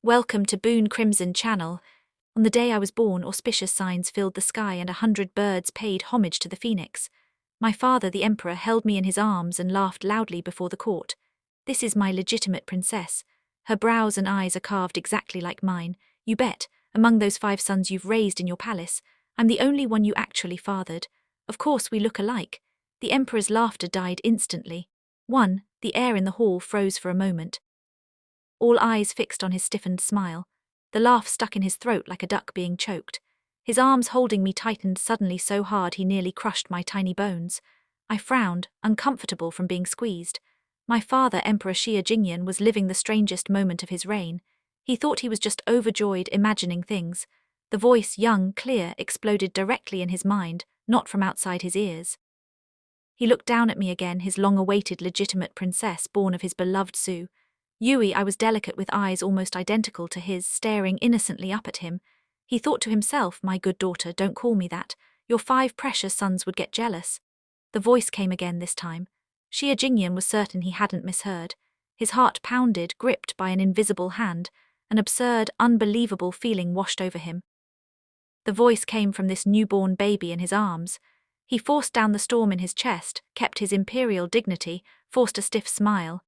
Welcome to Boone Crimson Channel. On the day I was born, auspicious signs filled the sky and 100 birds paid homage to the phoenix. My father, the emperor, held me in his arms and laughed loudly before the court. This is my legitimate princess. Her brows and eyes are carved exactly like mine. You bet, among those 5 sons you've raised in your palace, I'm the only one you actually fathered. Of course we look alike. The emperor's laughter died instantly. The air in the hall froze for a moment. All eyes fixed on his stiffened smile. The laugh stuck in his throat like a duck being choked. His arms holding me tightened suddenly so hard he nearly crushed my tiny bones. I frowned, uncomfortable from being squeezed. My father, Emperor Xia Jingyan, was living the strangest moment of his reign. He thought he was just overjoyed, imagining things. The voice, young, clear, exploded directly in his mind, not from outside his ears. He looked down at me again, his long-awaited legitimate princess born of his beloved Su. Yui, I was delicate with eyes almost identical to his, staring innocently up at him. He thought to himself, my good daughter, don't call me that. Your 5 precious sons would get jealous. The voice came again this time. Xia Jingyan was certain he hadn't misheard. His heart pounded, gripped by an invisible hand. An absurd, unbelievable feeling washed over him. The voice came from this newborn baby in his arms. He forced down the storm in his chest, kept his imperial dignity, forced a stiff smile,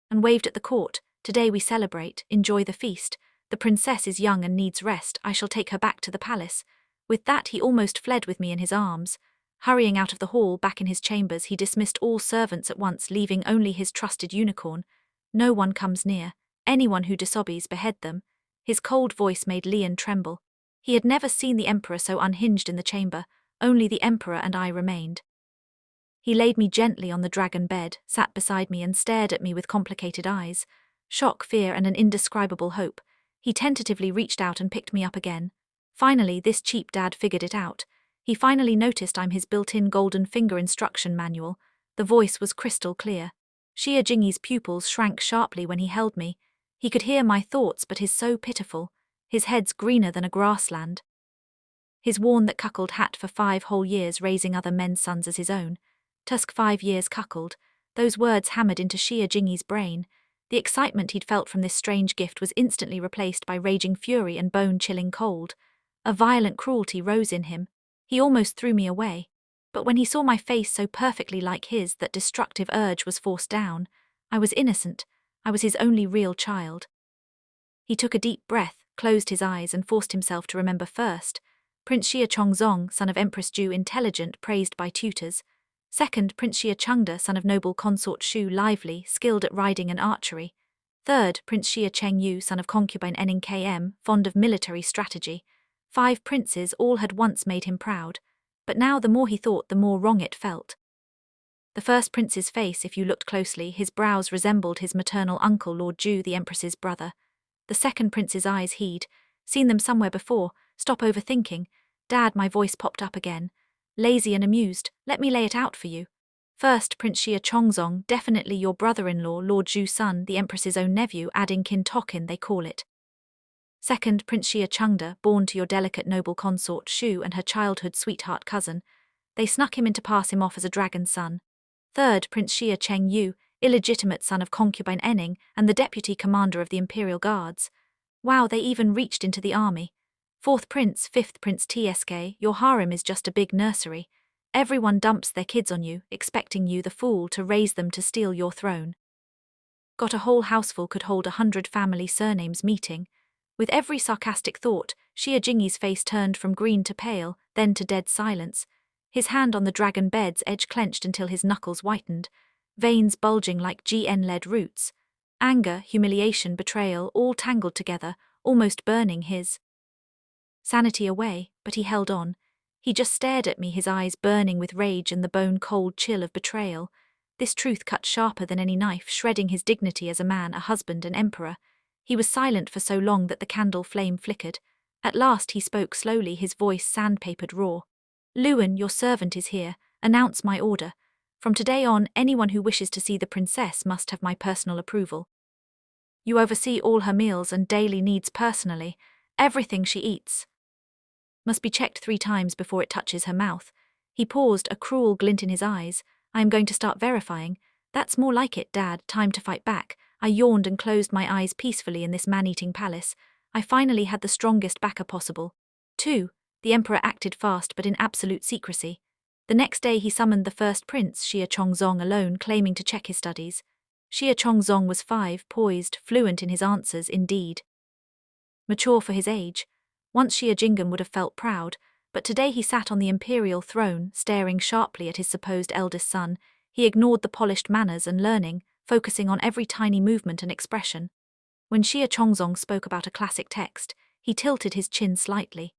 and waved at the court. Today we celebrate, enjoy the feast. The princess is young and needs rest. I shall take her back to the palace. With that he almost fled with me in his arms. Hurrying out of the hall, back in his chambers, he dismissed all servants at once, leaving only his trusted unicorn. No one comes near. Anyone who disobeys, behead them. His cold voice made Lian tremble. He had never seen the emperor so unhinged in the chamber. Only the emperor and I remained. He laid me gently on the dragon bed, sat beside me and stared at me with complicated eyes. Shock, fear, and an indescribable hope. He tentatively reached out and picked me up again. Finally, this cheap dad figured it out. He finally noticed I'm his built-in golden finger instruction manual. The voice was crystal clear. Xia Jingyi's pupils shrank sharply when he held me. He could hear my thoughts, but his so pitiful. His head's greener than a grassland. His worn that cuckold hat for 5 whole years, raising other men's sons as his own. Tusk 5 years cuckold. Those words hammered into Xia Jingyi's brain. The excitement he'd felt from this strange gift was instantly replaced by raging fury and bone-chilling cold. A violent cruelty rose in him. He almost threw me away. But when he saw my face so perfectly like his, that destructive urge was forced down. I was innocent. I was his only real child. He took a deep breath, closed his eyes, and forced himself to remember first. Prince Xia Chongzong, son of Empress Ju, intelligent, praised by tutors. Second, Prince Xia Chengde, son of noble consort Shu, lively, skilled at riding and archery. Third, Prince Xia Chengyu, son of concubine Ening Km, fond of military strategy. 5 princes, all had once made him proud. But now the more he thought, the more wrong it felt. The first prince's face, if you looked closely, his brows resembled his maternal uncle Lord Ju, the empress's brother. The second prince's eyes he'd seen them somewhere before. Stop overthinking. Dad, my voice popped up again. Lazy and amused, let me lay it out for you. First, Prince Xia Chongzong, definitely your brother-in-law, Lord Ju's son, the empress's own nephew, adding kin tokin they call it. Second, Prince Xia Chengde, born to your delicate noble consort Shu and her childhood sweetheart cousin. They snuck him in to pass him off as a dragon's son. Third, Prince Xia Chengyu, illegitimate son of concubine Ening and the deputy commander of the Imperial Guards. Wow, they even reached into the army. Fourth prince, fifth Prince TSK, your harem is just a big nursery. Everyone dumps their kids on you, expecting you, the fool, to raise them to steal your throne. Got a whole houseful, could hold 100 family surnames meeting. With every sarcastic thought, Xia Jingyi's face turned from green to pale, then to dead silence. His hand on the dragon bed's edge clenched until his knuckles whitened, veins bulging like GN-led roots. Anger, humiliation, betrayal, all tangled together, almost burning his sanity away, but he held on. He just stared at me, his eyes burning with rage and the bone-cold chill of betrayal. This truth cut sharper than any knife, shredding his dignity as a man, a husband, an emperor. He was silent for so long that the candle flame flickered. At last he spoke slowly, his voice sandpapered raw. Luan, your servant is here. Announce my order. From today on, anyone who wishes to see the princess must have my personal approval. You oversee all her meals and daily needs personally. Everything she eats must be checked 3 times before it touches her mouth. He paused, a cruel glint in his eyes. I am going to start verifying. That's more like it, Dad. Time to fight back. I yawned and closed my eyes peacefully in this man-eating palace. I finally had the strongest backer possible. 2. The emperor acted fast but in absolute secrecy. The next day he summoned the first prince, Xia Chongzong, alone, claiming to check his studies. Xia Chongzong was 5, poised, fluent in his answers, indeed mature for his age. Once Xia Jinggan would have felt proud, but today he sat on the imperial throne, staring sharply at his supposed eldest son. He ignored the polished manners and learning, focusing on every tiny movement and expression. When Xia Chongzong spoke about a classic text, he tilted his chin slightly.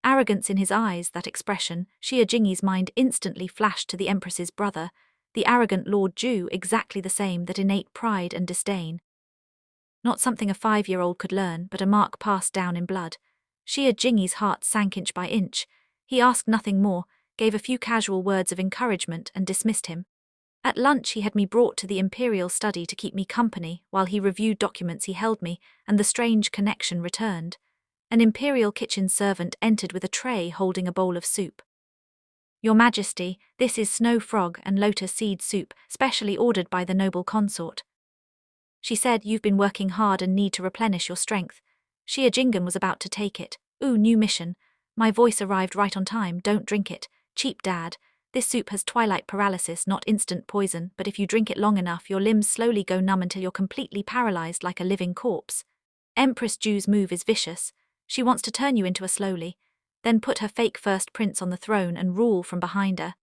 Arrogance in his eyes, that expression. Xia Jingyi's mind instantly flashed to the empress's brother, the arrogant Lord Ju, exactly the same, that innate pride and disdain. Not something a 5-year-old could learn, but a mark passed down in blood. Xia Jingyi's heart sank inch by inch. He asked nothing more, gave a few casual words of encouragement and dismissed him. At lunch he had me brought to the imperial study to keep me company while he reviewed documents. He held me, and the strange connection returned. An imperial kitchen servant entered with a tray holding a bowl of soup. "Your Majesty, this is snow frog and lotus seed soup, specially ordered by the noble consort," she said. "You've been working hard and need to replenish your strength." Xia Jinggan was about to take it. "Ooh, new mission." My voice arrived right on time. "Don't drink it. Cheap dad. This soup has twilight paralysis, not instant poison, but if you drink it long enough your limbs slowly go numb until you're completely paralyzed like a living corpse. Empress Ju's move is vicious. She wants to turn you into a slowly, then put her fake first prince on the throne and rule from behind her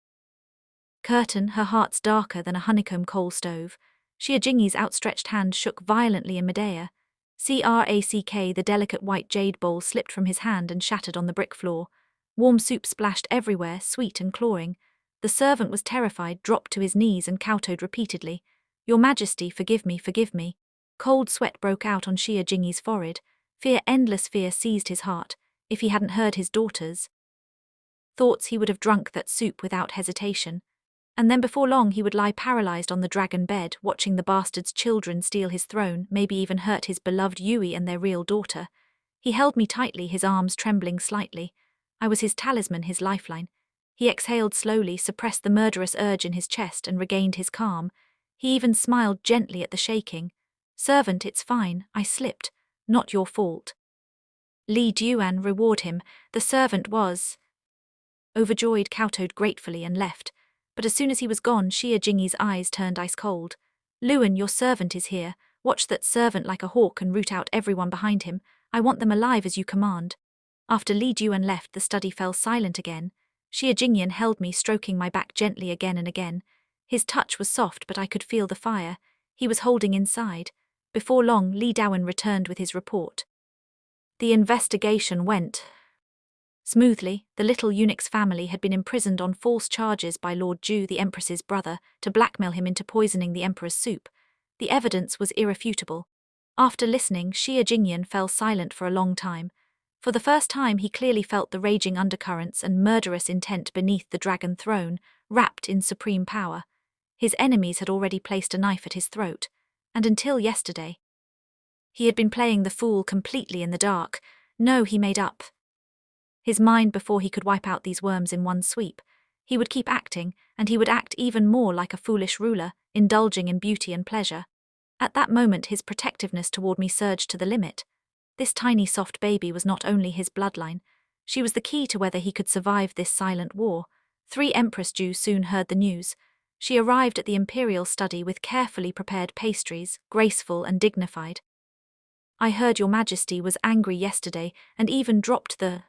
curtain. Her heart's darker than a honeycomb coal stove." Xia Jingyi's outstretched hand shook violently in midair. Crack, the delicate white jade bowl slipped from his hand and shattered on the brick floor. Warm soup splashed everywhere, sweet and clawing. The servant was terrified, dropped to his knees and kowtowed repeatedly. "Your Majesty, forgive me, forgive me." Cold sweat broke out on Xia Jingyi's forehead. Fear, endless fear, seized his heart. If he hadn't heard his daughter's thoughts, he would have drunk that soup without hesitation. And then before long he would lie paralyzed on the dragon bed, watching the bastard's children steal his throne, maybe even hurt his beloved Yui and their real daughter. He held me tightly, his arms trembling slightly. I was his talisman, his lifeline. He exhaled slowly, suppressed the murderous urge in his chest, and regained his calm. He even smiled gently at the shaking. "Servant, it's fine. I slipped. Not your fault." Li Duan, reward him. The servant was overjoyed, kowtowed gratefully, and left. But as soon as he was gone, Xia Jingyi's eyes turned ice cold. "Luan, your servant is here. Watch that servant like a hawk and root out everyone behind him. I want them alive as you command." After Li Duan left, the study fell silent again. Xia Jingyan held me, stroking my back gently again and again. His touch was soft, but I could feel the fire he was holding inside. Before long, Li Duan returned with his report. The investigation went smoothly. The little eunuch's family had been imprisoned on false charges by Lord Ju, the empress's brother, to blackmail him into poisoning the emperor's soup. The evidence was irrefutable. After listening, Xia Jingyan fell silent for a long time. For the first time he clearly felt the raging undercurrents and murderous intent beneath the dragon throne, wrapped in supreme power. His enemies had already placed a knife at his throat, and until yesterday he had been playing the fool completely in the dark. No, he made up his mind before he could wipe out these worms in one sweep. He would keep acting, and he would act even more like a foolish ruler, indulging in beauty and pleasure. At that moment his protectiveness toward me surged to the limit. This tiny soft baby was not only his bloodline, she was the key to whether he could survive this silent war. 3 Empress Ju soon heard the news. She arrived at the imperial study with carefully prepared pastries, graceful and dignified. "I heard your Majesty was angry yesterday and even dropped the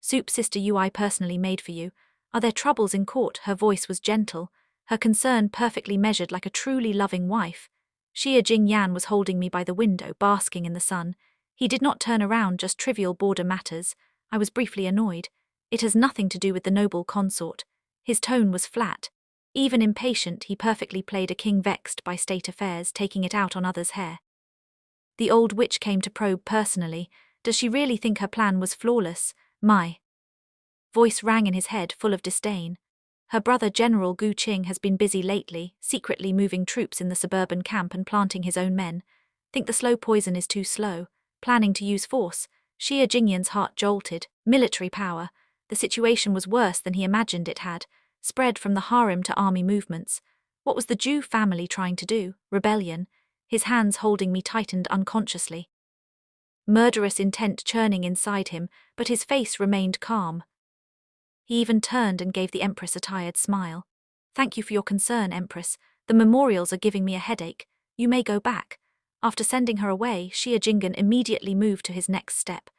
soup Sister Ui personally made for you. Are there troubles in court?" Her voice was gentle, her concern perfectly measured, like a truly loving wife. Xia Jingyan was holding me by the window, basking in the sun. He did not turn around, just trivial border matters. I was briefly annoyed. "It has nothing to do with the noble consort." His tone was flat. Even impatient, he perfectly played a king vexed by state affairs, taking it out on others' hair. The old witch came to probe personally. Does she really think her plan was flawless? My voice rang in his head, full of disdain. Her brother General Gu Qing has been busy lately, secretly moving troops in the suburban camp and planting his own men. Think the slow poison is too slow. Planning to use force. Xia Jingyan's heart jolted. Military power. The situation was worse than he imagined it had. Spread from the harem to army movements. What was the Ju family trying to do? Rebellion. his hands holding me tightened unconsciously. Murderous intent churning inside him, but his face remained calm. He even turned and gave the Empress a tired smile. "Thank you for your concern, Empress. The memorials are giving me a headache. You may go back." After sending her away, Xia Jinggan immediately moved to his next step.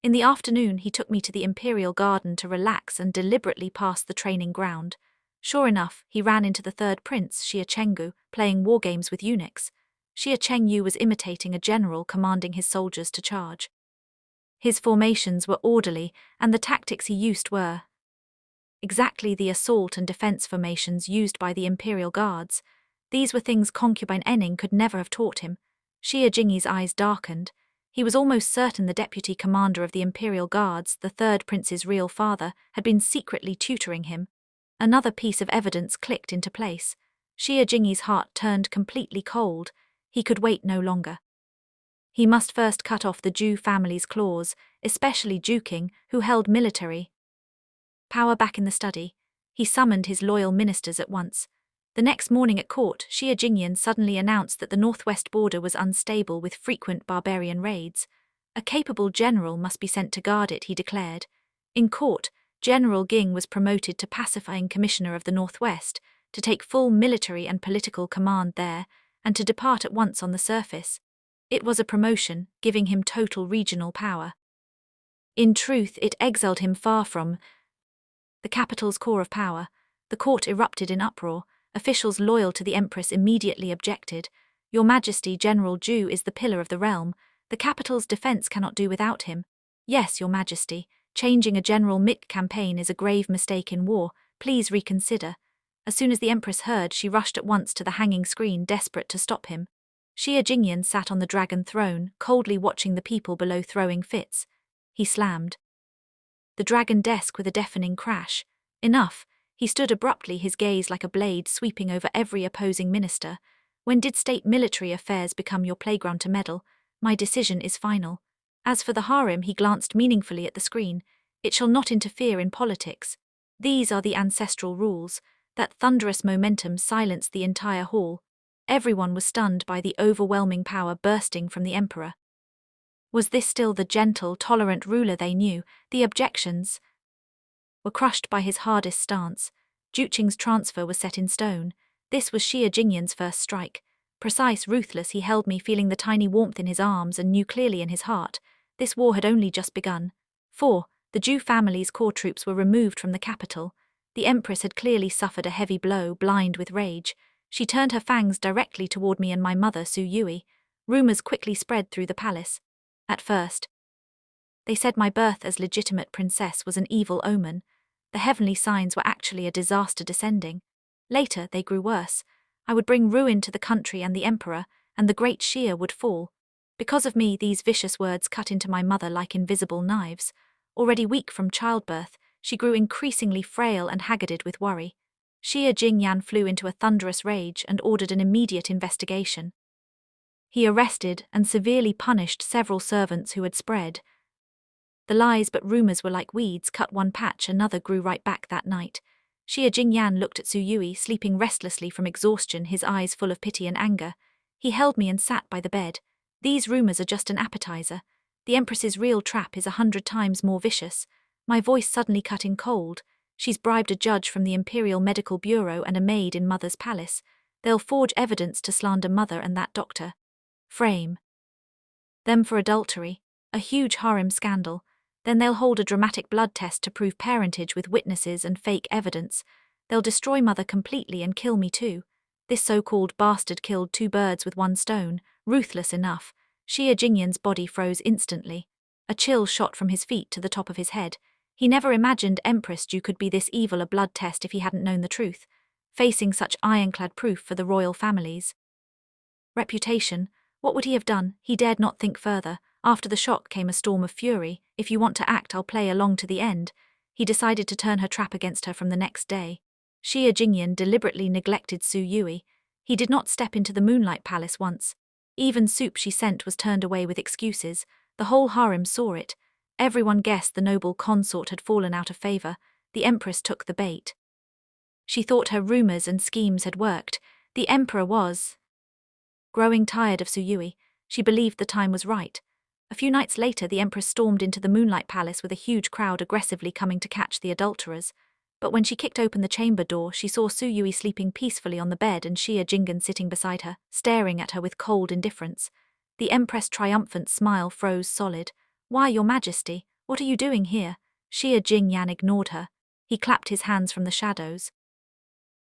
In the afternoon, he took me to the Imperial Garden to relax and deliberately pass the training ground. Sure enough, he ran into the third prince, Xia Chenggu, playing war games with eunuchs. Xia Chengyu was imitating a general commanding his soldiers to charge. His formations were orderly, and the tactics he used were exactly the assault and defense formations used by the Imperial Guards. These were things concubine Enning could never have taught him. Xia Jingyi's eyes darkened. He was almost certain the deputy commander of the Imperial Guards, the third prince's real father, had been secretly tutoring him. Another piece of evidence clicked into place. Xia Jingyi's heart turned completely cold. He could wait no longer. He must first cut off the Zhu family's claws, especially Zhu King, who held military power back in the study. He summoned his loyal ministers at once. The next morning at court, Xia Jingyan suddenly announced that the northwest border was unstable with frequent barbarian raids. A capable general must be sent to guard it, he declared. In court, General Ging was promoted to pacifying commissioner of the northwest, to take full military and political command there, and to depart at once on the surface. It was a promotion, giving him total regional power. In truth, it exiled him far from the capital's core of power. The court erupted in uproar. Officials loyal to the Empress immediately objected. "Your Majesty, General Zhu is the pillar of the realm. The capital's defense cannot do without him." "Yes, Your Majesty. Changing a General Mick campaign is a grave mistake in war. Please reconsider." As soon as the Empress heard, she rushed at once to the hanging screen, desperate to stop him. Xia Jingyan sat on the dragon throne, coldly watching the people below throwing fits. He slammed the dragon desk with a deafening crash. Enough. He stood abruptly, his gaze like a blade sweeping over every opposing minister. "When did state military affairs become your playground to meddle? My decision is final." As for the harem, he glanced meaningfully at the screen. "It shall not interfere in politics. These are the ancestral rules." That thunderous momentum silenced the entire hall. Everyone was stunned by the overwhelming power bursting from the emperor. Was this still the gentle, tolerant ruler they knew? The objections were crushed by his hardest stance. Zhu Qing's transfer was set in stone. This was Xia Jingyan's first strike. Precise, ruthless, he held me, feeling the tiny warmth in his arms and knew clearly in his heart. This war had only just begun. 4. The Zhu family's core troops were removed from the capital. The Empress had clearly suffered a heavy blow, blind with rage. She turned her fangs directly toward me and my mother, Su Yui. Rumors quickly spread through the palace. At first, they said my birth as legitimate princess was an evil omen. The heavenly signs were actually a disaster descending. Later, they grew worse. I would bring ruin to the country and the emperor, and the great Xia would fall. Because of me, these vicious words cut into my mother like invisible knives. Already weak from childbirth, she grew increasingly frail and haggarded with worry. Xia Jingyan flew into a thunderous rage and ordered an immediate investigation. He arrested and severely punished several servants who had spread the lies, but rumors were like weeds, cut one patch, another grew right back that night. Xia Jingyan looked at Su Yui, sleeping restlessly from exhaustion, his eyes full of pity and anger. He held me and sat by the bed. "These rumors are just an appetizer. The Empress's real trap is 100 times more vicious." My voice suddenly cut in cold. "She's bribed a judge from the Imperial Medical Bureau and a maid in Mother's palace. They'll forge evidence to slander Mother and that doctor. Frame them for adultery. A huge harem scandal. Then they'll hold a dramatic blood test to prove parentage with witnesses and fake evidence. They'll destroy Mother completely and kill me too." This so-called bastard killed 2 birds with 1 stone, ruthless enough. Xia Jingyan's body froze instantly. A chill shot from his feet to the top of his head. He never imagined Empress Zhu could be this evil a blood test if he hadn't known the truth. Facing such ironclad proof for the royal family's reputation, what would he have done? He dared not think further. After the shock came a storm of fury. "If you want to act, I'll play along to the end." He decided to turn her trap against her from the next day. Xia Jingyan deliberately neglected Su Yui. He did not step into the Moonlight Palace once. Even soup she sent was turned away with excuses. The whole harem saw it. Everyone guessed the noble consort had fallen out of favor. The Empress took the bait. She thought her rumors and schemes had worked. The Emperor was Growing tired of Suyui, she believed the time was right. A few nights later, the Empress stormed into the Moonlight Palace with a huge crowd aggressively coming to catch the adulterers. But when she kicked open the chamber door, she saw Suyui sleeping peacefully on the bed and Xia Jingan sitting beside her, staring at her with cold indifference. The Empress' triumphant smile froze solid. "Why, Your Majesty, what are you doing here?" Xia Jingyan ignored her. He clapped his hands from the shadows.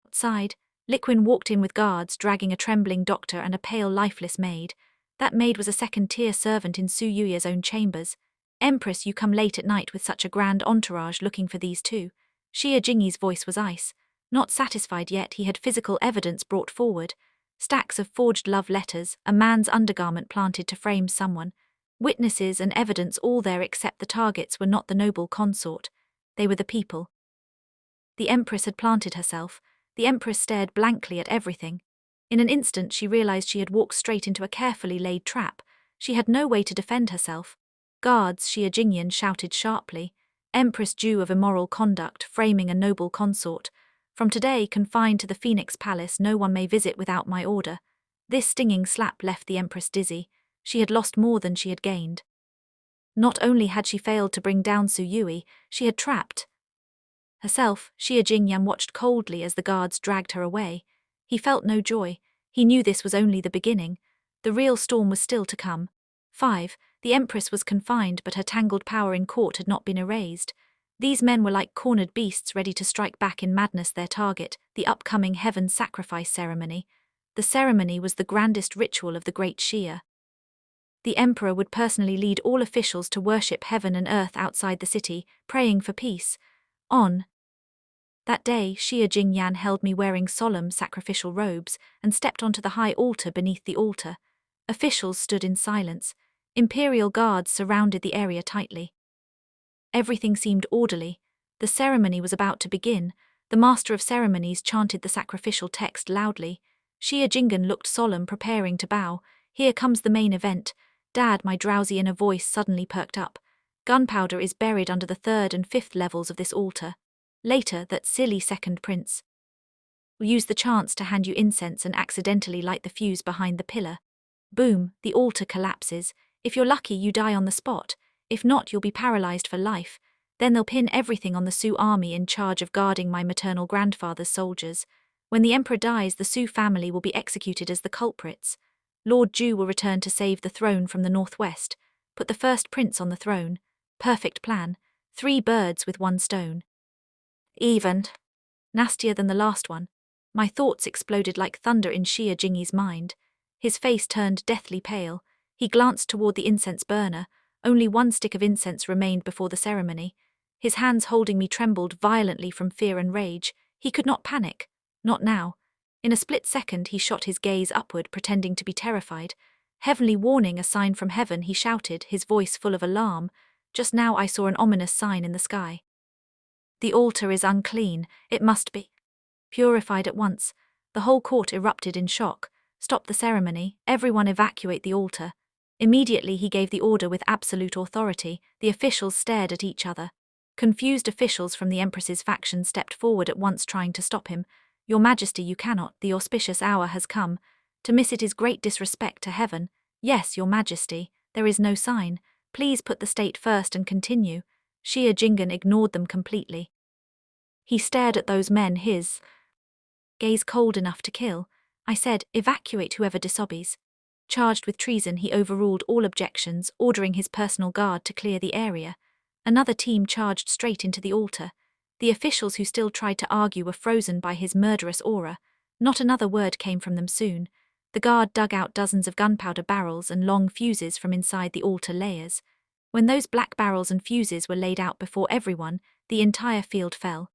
Outside, Liquin walked in with guards dragging a trembling doctor and a pale, lifeless maid. That maid was a second-tier servant in Su Yuya's own chambers. "Empress, you come late at night with such a grand entourage looking for these two." Xia Jingyi's voice was ice. Not satisfied yet, he had physical evidence brought forward. Stacks of forged love letters, a man's undergarment planted to frame someone. Witnesses and evidence all there, except the targets were not the noble consort. They were the people. The Empress had planted herself. The Empress stared blankly at everything. In an instant she realized she had walked straight into a carefully laid trap. She had no way to defend herself. "Guards," Xia Jingyan shouted sharply. "Empress Jew of immoral conduct, framing a noble consort. From today, confined to the Phoenix Palace, no one may visit without my order." This stinging slap left the Empress dizzy. She had lost more than she had gained. Not only had she failed to bring down Suyui, she had trapped herself. Xia Jingyan watched coldly as the guards dragged her away. He felt no joy. He knew this was only the beginning. The real storm was still to come. 5. The Empress was confined, but her tangled power in court had not been erased. These men were like cornered beasts ready to strike back in madness. Their target, the upcoming heaven sacrifice ceremony. The ceremony was the grandest ritual of the Great Xia. The Emperor would personally lead all officials to worship heaven and earth outside the city, praying for peace. On that day, Xia Jingyan held me wearing solemn sacrificial robes and stepped onto the high altar beneath the altar. Officials stood in silence. Imperial guards surrounded the area tightly. Everything seemed orderly. The ceremony was about to begin. The master of ceremonies chanted the sacrificial text loudly. Xia Jingyan looked solemn, preparing to bow. "Here comes the main event." "Dad," my drowsy inner voice suddenly perked up. "Gunpowder is buried under the 3rd and 5th levels of this altar. Later, that silly second prince will use the chance to hand you incense and accidentally light the fuse behind the pillar. Boom, the altar collapses. If you're lucky, you die on the spot. If not, you'll be paralyzed for life. Then they'll pin everything on the Su army in charge of guarding my maternal grandfather's soldiers. When the emperor dies, the Su family will be executed as the culprits. Lord Ju will return to save the throne from the northwest. Put the first prince on the throne. Perfect plan. 3 birds with 1 stone. Even nastier than the last one. My thoughts exploded like thunder in Xia Jingyi's mind. His face turned deathly pale. He glanced toward the incense burner. Only 1 stick of incense remained before the ceremony. His hands holding me trembled violently from fear and rage. He could not panic. Not now. In a split second, he shot his gaze upward, pretending to be terrified. "Heavenly warning, a sign from heaven," he shouted, his voice full of alarm. Just now I saw an ominous sign in the sky. "The altar is unclean. It must be purified at once." The whole court erupted in shock. "Stop the ceremony. Everyone evacuate the altar." Immediately he gave the order with absolute authority. The officials stared at each other. Confused officials from the Empress's faction stepped forward at once, trying to stop him. "Your Majesty, you cannot. The auspicious hour has come. To miss it is great disrespect to heaven." "Yes, Your Majesty. There is no sign. Please put the state first and continue." Xia Jingyan ignored them completely. He stared at those men, his gaze cold enough to kill. I said, "Evacuate whoever disobeys." Charged with treason, he overruled all objections, ordering his personal guard to clear the area. Another team charged straight into the altar. The officials who still tried to argue were frozen by his murderous aura. Not another word came from them soon. The guard dug out dozens of gunpowder barrels and long fuses from inside the altar layers. When those black barrels and fuses were laid out before everyone, the entire field fell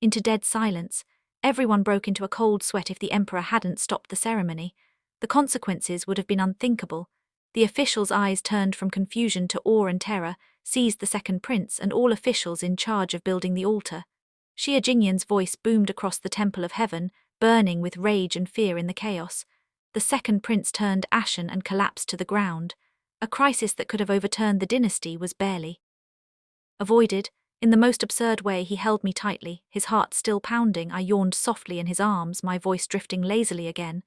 into dead silence. Everyone broke into a cold sweat. If the emperor hadn't stopped the ceremony, the consequences would have been unthinkable. The officials' eyes turned from confusion to awe and terror, seized the second prince and all officials in charge of building the altar. Xia Jingyan's voice boomed across the temple of heaven, burning with rage and fear in the chaos. The second prince turned ashen and collapsed to the ground. A crisis that could have overturned the dynasty was barely avoided. In the most absurd way, he held me tightly, his heart still pounding. I yawned softly in his arms, my voice drifting lazily again.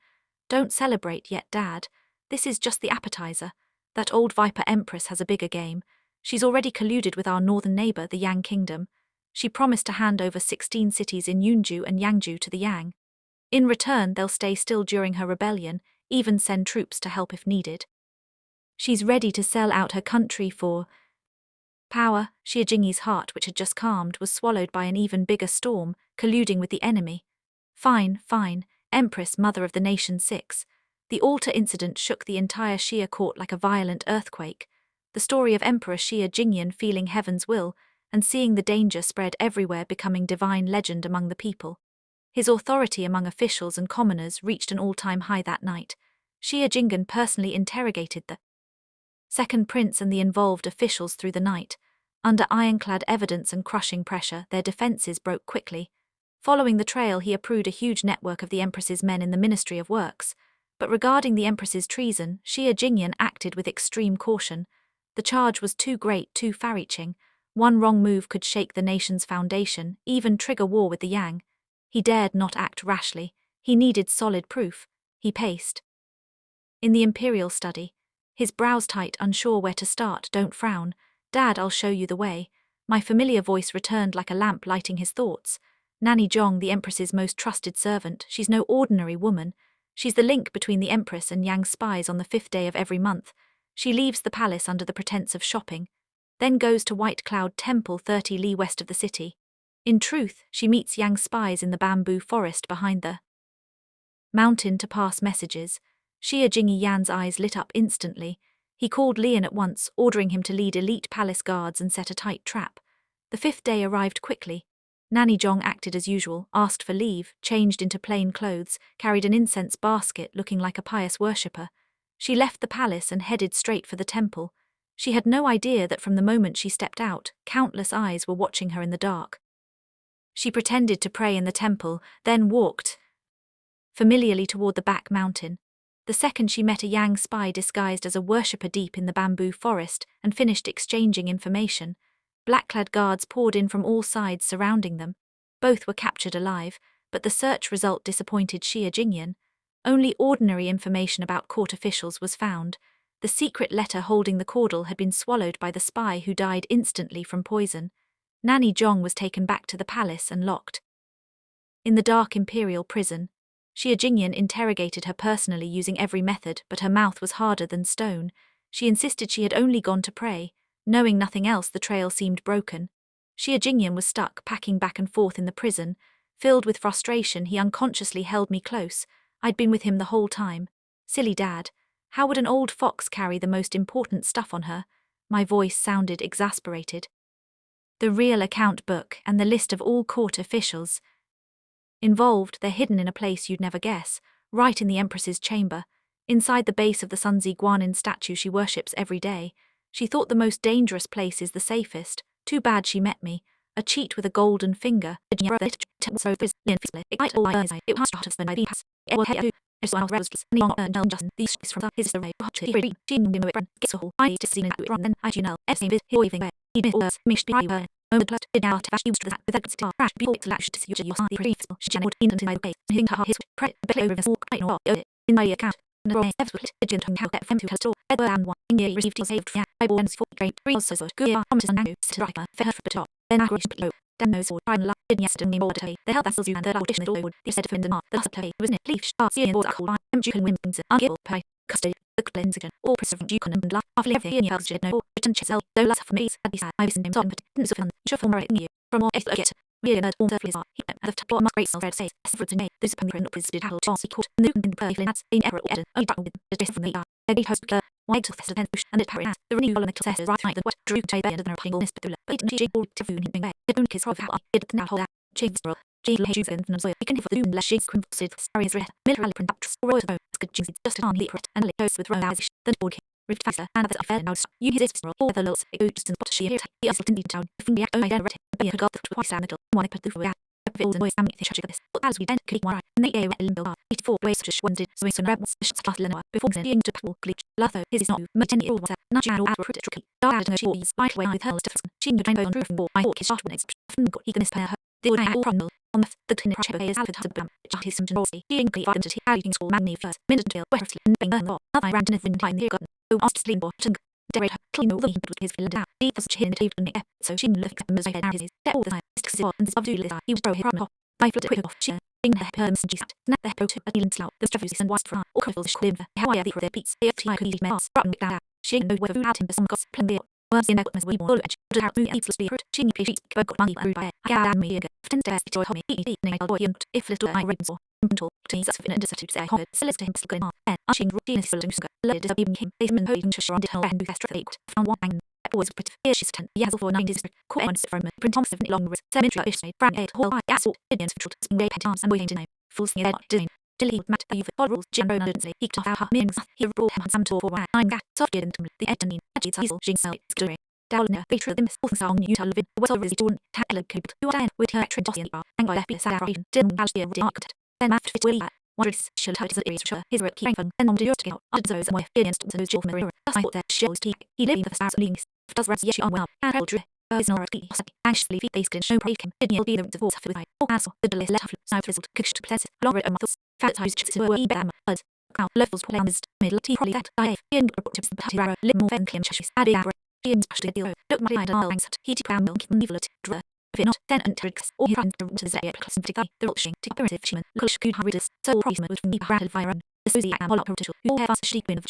Don't celebrate yet, Dad. This is just the appetizer. That old Viper Empress has a bigger game. She's already colluded with our northern neighbor, the Yang Kingdom. She promised to hand over 16 cities in Yunju and Yangju to the Yang. In return, they'll stay still during her rebellion, even send troops to help if needed. She's ready to sell out her country for power. Xia Jingyi's heart, which had just calmed, was swallowed by an even bigger storm, colluding with the enemy. Fine, Empress, Mother of the Nation 6. The altar incident shook the entire Xia court like a violent earthquake. The story of Emperor Xia Jingyan feeling heaven's will and seeing the danger spread everywhere, becoming divine legend among the people. His authority among officials and commoners reached an all-time high that night. Xia Jingyan personally interrogated the second prince and the involved officials through the night. Under ironclad evidence and crushing pressure, their defenses broke quickly. Following the trail, he approved a huge network of the Empress's men in the Ministry of Works. But regarding the Empress's treason, Xia Jingyan acted with extreme caution. The charge was too great, too far-reaching. One wrong move could shake the nation's foundation, even trigger war with the Yang. He dared not act rashly. He needed solid proof. He paced. In the Imperial study, his brows tight, unsure where to start. Don't frown. Dad, I'll show you the way. My familiar voice returned like a lamp lighting his thoughts. Nanny Zhong, the Empress's most trusted servant, she's no ordinary woman. She's the link between the Empress and Yang spies on the 5th day of every month. She leaves the palace under the pretense of shopping, then goes to White Cloud Temple 30 li west of the city. In truth, she meets Yang spies in the bamboo forest behind the mountain to pass messages. Xia Jingyan's eyes lit up instantly. He called Lian at once, ordering him to lead elite palace guards and set a tight trap. The 5th day arrived quickly. Nanny Zhong acted as usual, asked for leave, changed into plain clothes, carried an incense basket looking like a pious worshipper. She left the palace and headed straight for the temple. She had no idea that from the moment she stepped out, countless eyes were watching her in the dark. She pretended to pray in the temple, then walked familiarly toward the back mountain. The second she met a Yang spy disguised as a worshipper deep in the bamboo forest and finished exchanging information, black-clad guards poured in from all sides surrounding them. Both were captured alive, but the search result disappointed Xia Jingyan. Only ordinary information about court officials was found. The secret letter holding the caudle had been swallowed by the spy, who died instantly from poison. Nanny Zhong was taken back to the palace and locked in the dark imperial prison. Xia Jingyan interrogated her personally using every method, but her mouth was harder than stone. She insisted she had only gone to pray. Knowing nothing else, the trail seemed broken. Xia Jingyan was stuck, packing back and forth in the prison. Filled with frustration, he unconsciously held me close. I'd been with him the whole time. Silly Dad. How would an old fox carry the most important stuff on her? My voice sounded exasperated. The real account book and the list of all court officials involved, they're hidden in a place you'd never guess, right in the Empress's chamber, inside the base of the Sunzi Guanin statue she worships every day. She thought the most dangerous place is the safest. Too bad she met me, a cheat with a golden finger. In my account, the hell vessels you and third audition Lord, the said of the mark, the hustle play, was it leaf, see and cold, I'm Ducan Wimbledon, unable pay, custody, the Glensigan, all preservant Ducan and laugh, after living in your house, no, return chisel, though less for me, I'd be sad, I was in him, but didn't so fun, sure for more you, from all I get, we are all surface are, he have to plot my great self says, as in May, those upon the print of did Harold Chauncey court, and the in the perfect lads, in error Eden, only battle with the different from the a great host, white till festival and it parry the renewal and success right night that what drew to end of the pingle mist but it didn't all to food in way it don't kiss of how I did the now hold out James Roll Jill Hayes and no soil you can have the doom less shakes convulsed stories red military print up royal bone good jeans just on leap and lay with row as the board rift faster and that's affair now you his roll all the lots it goes just in what she here the assault in town if we act oh I read be a god twice a middle one put through out Build boys am the tragic this but as we then click one and they a limbo 84 ways to one did so in rebels shots class Lenore before being to pull glitch Latho his is not much any all what's not channel out pretty tricky died no she is by way with her Stephenson she knew rainbow on roof and ball my hawk is shot when it's often got he can mispay her the old problem on Monmouth, the clinic is Alfred Hudbam, his symptom Rossi, being the identity, eating school magni first, minute until Westerly, and being the law, other random in time the garden, who asked Sling Bortung. Derek, clean over the with his villain, he was chin the table neck, so she looked at him as I had his, all the time, sticks his and of Doolittle, he was bro him off. I flit quick off, she, being her perms and sat, snap the pro to a dealing slow, the strafusis and white fra, or crystals shlimver, how I the beats, if I could eat mass, rotten down, she know whether who had him for some gossip and beer. Words in that was we more edge, to have me eats the spirit, she please, go got money by, I got me again, 10 stairs, joy homie, eat, nail boy, and if little I ribbons or, mental, tease us in a destitute say, Hobbit, Celeste him still and ushing routine is full of sugar, let it up even him, basement holding to shore on the hill and do fast traffic, found one bang. Boys pretty here she's 10 years for 90s core and from print on 7 long wrist cemetery is made frank 8 whole I assault Indians for spring day pet arms and waiting to know full sneer that doing delete matt you've got rules general didn't say he off our meanings he brought him some tour for why I'm got soft into the editing edges hazel jing so it's glory down there feature them full song you tell live what over is doing tell coop you are with her tradition and by fps adoration didn't balance the architect then after it will Wonders should have his ears sure his rook king and on the earth out other those and my feelings to those job mirror I thought that shows teak he living the stars links does rest yes on well and how true is not key anxiously feet they skin show break him did you be the divorce for I or answer the delay left south result cooked to pleasant longer and thoughts fat ties to were ebam bud cow levels plans middle tea probably that I in tips the patty arrow lip more fan clean chassis added abra Ian's pushed the deal look my idol answered he to crown milk nivelet draw if it not, then Antrix, or he ran to the day plus and the Rolshing, to operative human, Kush good Haridus, so proximate with me rattled viron, the Susie and Moloch Rotical, who have us sheep in of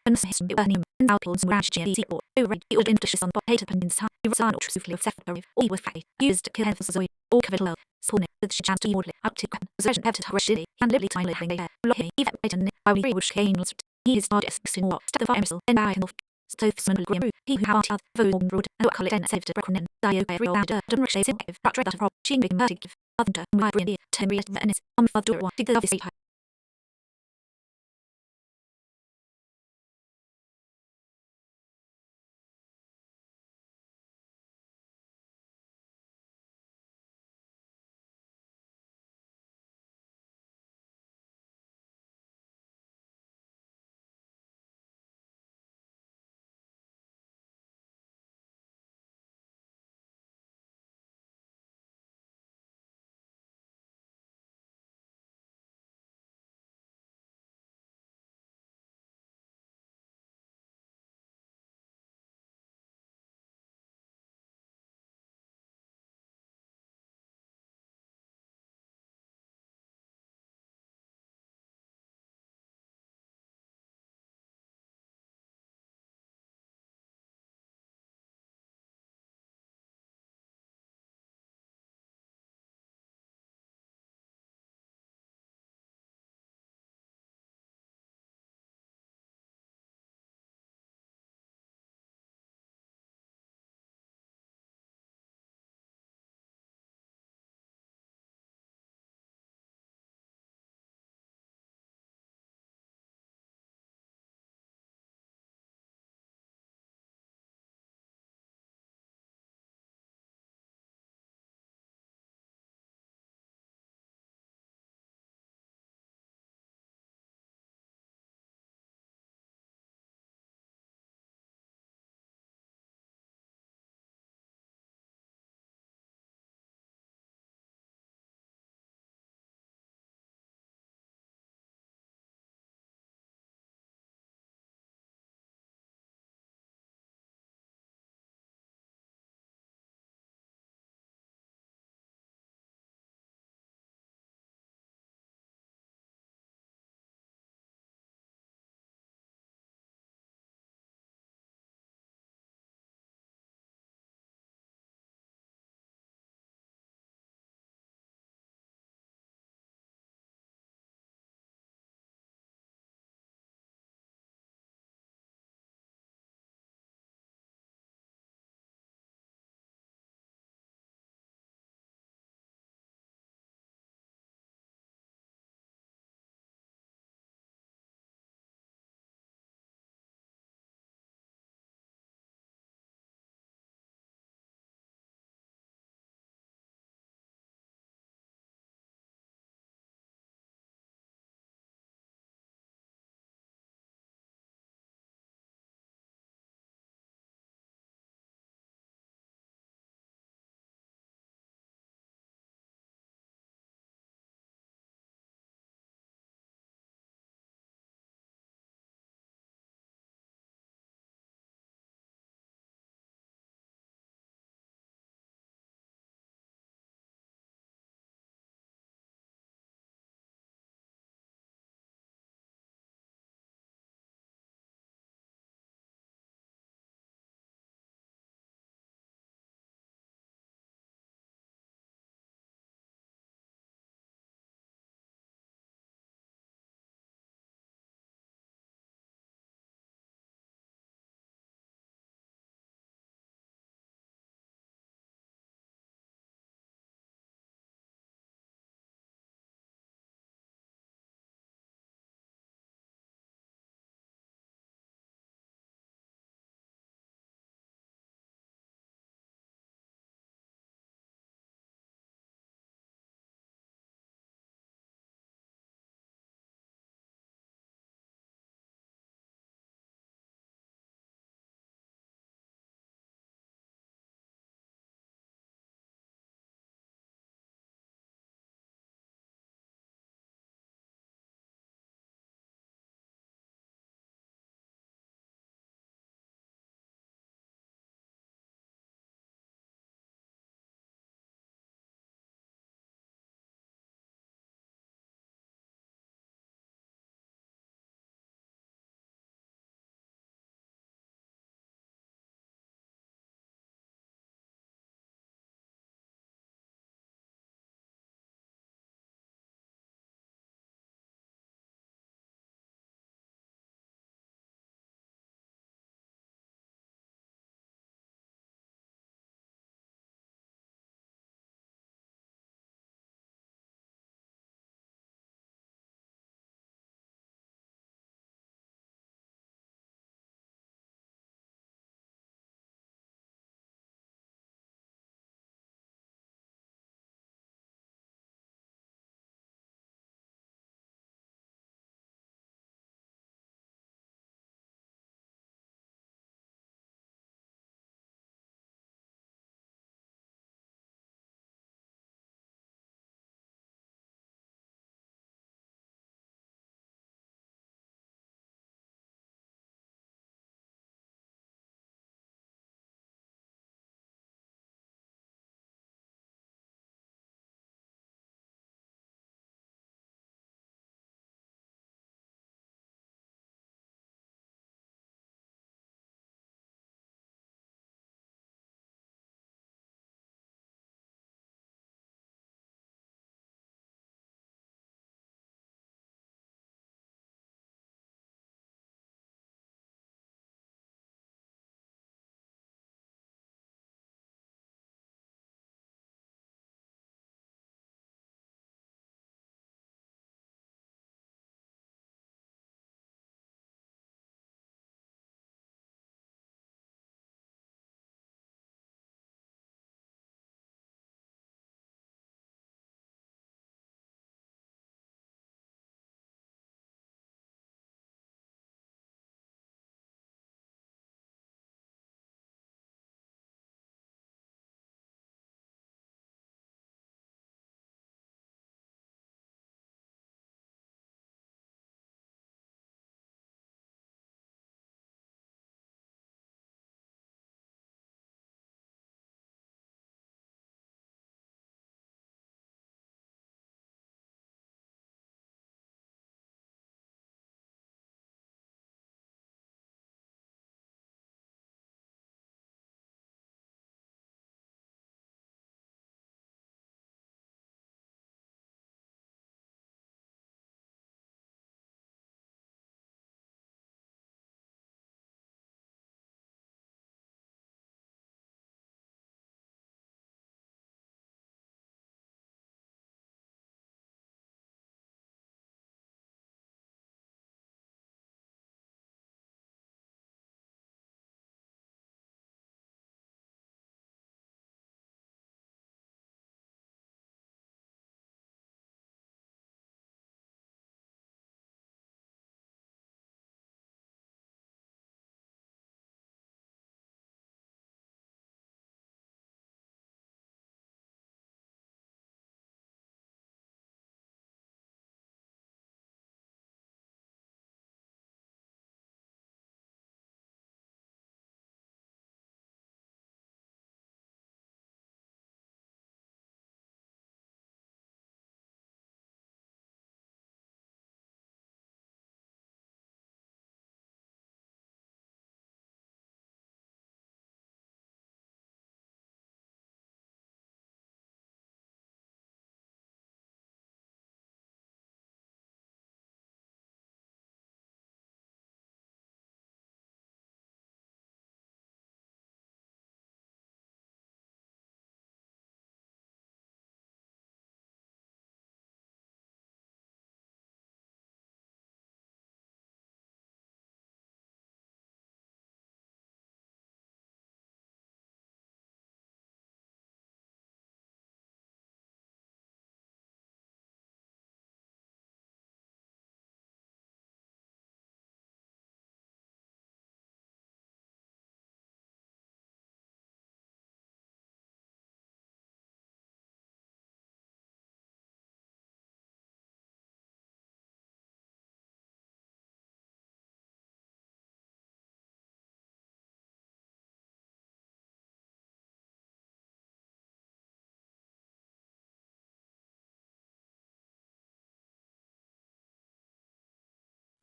and system burning, and outlaws and rash GD or who read the old inflicious on potato pendants, he was an ultra of Sefariv, or with fatty, used to kill head for Zoe, or covered well, spawning, with the chance to eat out to Quappen, was urgent to rush dilly, and liberty time living there, Lohi, even Payton, I will read which came, he is not in war, stat the fire missile, and I off. Stothman Grim, he who had Vogon Road, and what call it then saved to Brocknen, Dio Gabriel Adder, Dumrish Simple, but dread that rob, Chin Big Mertic, Other, my Brindy, Temriat Venice, Fudor, Dig the Office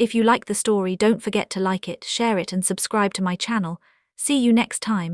If you like the story, don't forget to like it, share it, and subscribe to my channel. See you next time.